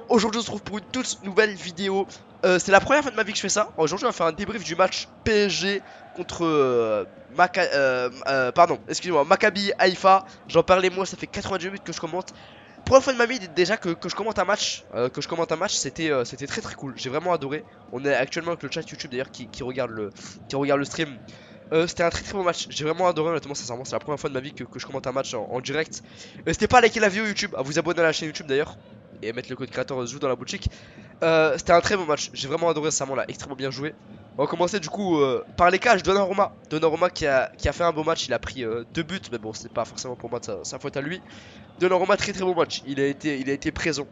Aujourd'hui on se retrouve pour une toute nouvelle vidéo. C'est la première fois de ma vie que je fais ça. Aujourd'hui on va faire un débrief du match PSG contre pardon, excusez-moi, Maccabi Haïfa. J'en parlais moi, ça fait 90 minutes que je commente. Première fois de ma vie déjà que je commente un match, c'était très très cool. J'ai vraiment adoré. On est actuellement avec le chat YouTube d'ailleurs qui regarde le stream. C'était un très très bon match, j'ai vraiment adoré honnêtement, sincèrement, c'est la première fois de ma vie que je commente un match en direct. N'hésitez pas à liker la vidéo YouTube, à vous abonner à la chaîne YouTube d'ailleurs, et mettre le code créateur joue dans la boutique. C'était un très bon match, j'ai vraiment adoré sincèrement là, extrêmement bien joué. On va commencer du coup par les cages, Donnarumma. Donnarumma qui a fait un beau match, il a pris 2 buts, mais bon c'est pas forcément pour moi sa faute à lui. Donnarumma très très bon match, il a été présent.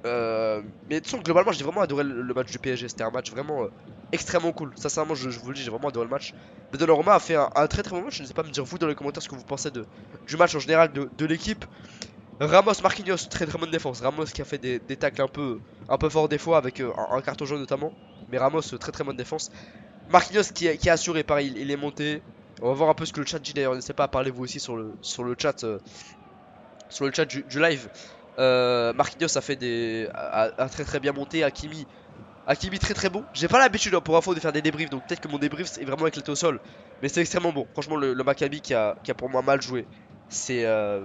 Mais de toute façon, globalement, j'ai vraiment adoré le match du PSG. C'était un match vraiment extrêmement cool. Sincèrement, je vous le dis, j'ai vraiment adoré le match. Mais Donnarumma a fait un très très bon match. N'hésitez pas à me dire, vous, dans les commentaires, ce que vous pensez du match en général de l'équipe. Ramos, Marquinhos, très très bonne défense. Ramos qui a fait des tacles un peu forts des fois, avec un carton jaune notamment. Mais Ramos, très très bonne défense. Marquinhos qui a assuré, pareil, il est monté. On va voir un peu ce que le chat dit d'ailleurs. N'hésitez pas à parler vous aussi sur le chat, du live. Marquinhos a fait a très très bien monté. Hakimi très très bon. J'ai pas l'habitude pour info de faire des débriefs, donc peut-être que mon débrief est vraiment éclaté au sol. Mais c'est extrêmement bon. Franchement, le Maccabi qui a pour moi mal joué. C'était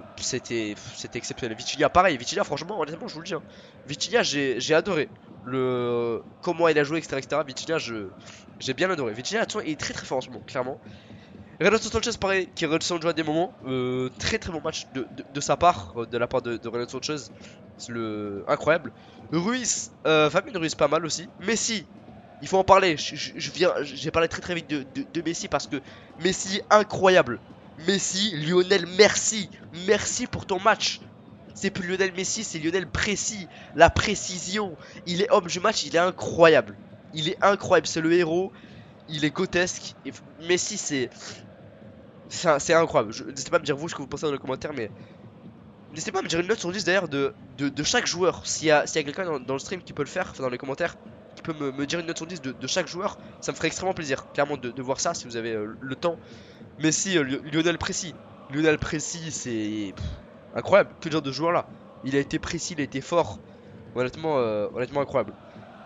exceptionnel. Vitinha pareil. Vitinha franchement honnêtement je vous le dis, hein. Vitinha j'ai adoré. Comment il a joué, etc. Vitinha j'ai bien adoré. Vitinha attention, il est très très fort en ce moment, clairement. Renato Sanchez pareil, qui redescend de jouer à des moments. Très très bon match de sa part, de la part de Renato Sanchez. C'est incroyable. Ruiz, Fabien Ruiz pas mal aussi. Messi, il faut en parler. J'ai parlé très très vite de Messi parce que Messi incroyable. Messi, Lionel, merci. Merci pour ton match. C'est plus Lionel Messi, c'est Lionel précis. La précision. Il est homme du match, il est incroyable. Il est incroyable, c'est le héros. Il est grotesque. Messi, c'est incroyable. N'hésitez pas à me dire vous ce que vous pensez dans les commentaires, mais n'hésitez pas à me dire une note sur 10 d'ailleurs de chaque joueur. S'il y a quelqu'un dans le stream qui peut le faire, enfin dans les commentaires, qui peut me dire une note sur 10 de chaque joueur, ça me ferait extrêmement plaisir, clairement, de voir ça si vous avez le temps. Messi, Lionel Précis. Lionel Précis, c'est incroyable. Que dire de ce joueur là. Il a été précis, il a été fort. Honnêtement incroyable.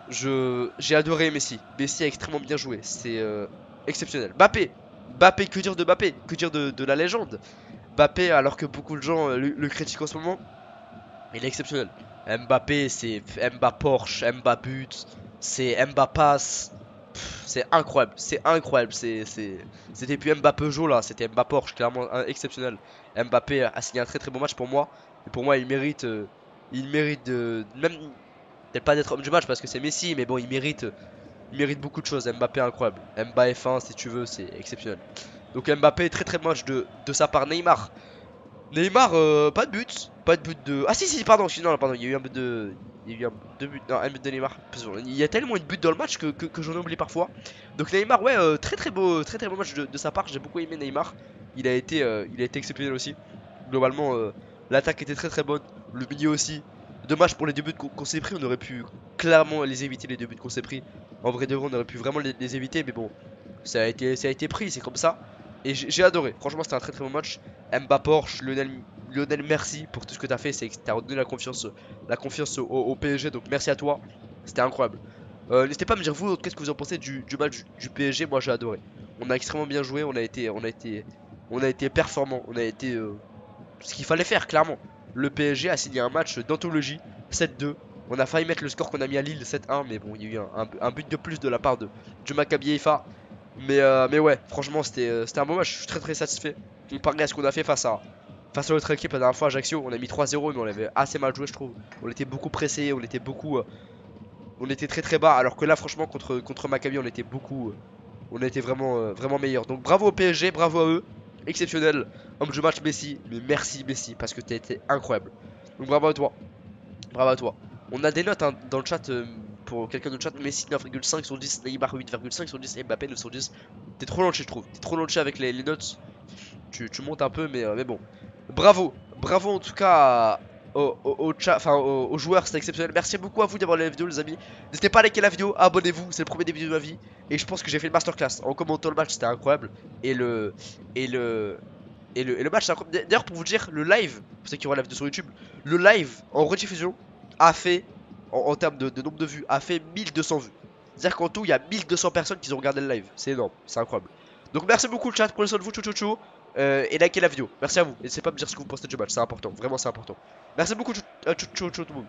J'ai adoré Messi. Messi a extrêmement bien joué. C'est exceptionnel. Mbappé. Mbappé, que dire de Mbappé? Que dire de la légende? Mbappé, alors que beaucoup de gens le critiquent en ce moment, il est exceptionnel. Mbappé, c'est Mba Porsche, Mba but, c'est Mba passe. C'est incroyable, c'est incroyable. C'était plus Mba Peugeot là, c'était Mba Porsche, clairement exceptionnel. Mbappé a signé un très très bon match pour moi. Et pour moi, il mérite même peut-être pas d'être homme du match parce que c'est Messi, mais bon, il mérite beaucoup de choses. Mbappé incroyable. Mba F1 si tu veux, c'est exceptionnel. Donc Mbappé très très moche de sa part. Neymar, pas de but. Pas de but de. Ah si si pardon, non, pardon, il y a eu un but de. Il y a eu deux buts. Non, un but de Neymar. Il y a tellement de buts dans le match que j'en oublie parfois. Donc Neymar, ouais, très très beau match de sa part. J'ai beaucoup aimé Neymar. Il a été exceptionnel aussi. Globalement, l'attaque était très très bonne. Le milieu aussi. Dommage pour les 2 buts qu'on s'est pris. On aurait pu clairement les éviter, les 2 buts qu'on s'est pris. En vrai de vrai, on aurait pu vraiment les éviter. Mais bon, ça a été pris, c'est comme ça. Et j'ai adoré. Franchement, c'était un très très bon match. Mba Porsche, Lionel, merci pour tout ce que tu as fait. C'est que tu as redonné la confiance au PSG. Donc merci à toi. C'était incroyable. N'hésitez pas à me dire vous, qu'est-ce que vous en pensez du match du PSG. Moi j'ai adoré. On a extrêmement bien joué. On a été performant. On a été ce qu'il fallait faire, clairement. Le PSG a signé un match d'anthologie. 7-2. On a failli mettre le score qu'on a mis à Lille 7-1. Mais bon, il y a eu un but de plus de la part du Maccabi Haifa. Mais ouais, franchement, c'était un bon match. Je suis très très satisfait. Comparé à ce qu'on a fait face à l'autre équipe la dernière fois, Ajaccio, on a mis 3-0, mais on avait assez mal joué, je trouve. On était beaucoup pressé, on était très très bas. Alors que là, franchement, contre Maccabi, on était vraiment meilleur. Donc bravo au PSG, bravo à eux. Exceptionnel. Homme du match Messi, mais merci Messi parce que t'as été incroyable. Donc bravo à toi. Bravo à toi. On a des notes hein, dans le chat pour quelqu'un de chat. Messi 9,5 sur 10, Neymar 8,5 sur 10 et Mbappé 9 sur 10. T'es trop lâché, je trouve. T'es trop lâché avec les notes. Tu montes un peu, mais bon. Bravo. Bravo en tout cas au chat, enfin aux joueurs, c'était exceptionnel. Merci beaucoup à vous d'avoir la vidéo, les amis. N'hésitez pas à liker la vidéo, abonnez-vous. C'est le premier des vidéos de ma vie. Et je pense que j'ai fait une masterclass en commentant le match, c'était incroyable. Et le. Et le. Et le match, c'est incroyable. D'ailleurs, pour vous dire, le live, pour ceux qui auront la vidéo sur YouTube, le live en rediffusion a fait en termes de nombre de vues, a fait 1200 vues. C'est-à-dire qu'en tout, il y a 1200 personnes qui ont regardé le live. C'est énorme, c'est incroyable. Donc merci beaucoup le chat, prenez soin de vous, tchou tchou tchou. Et likez la vidéo. Merci à vous. N'hésitez pas à me dire ce que vous pensez de ce match, c'est important. Vraiment, c'est important. Merci beaucoup, tchou tchou tchou tout le monde.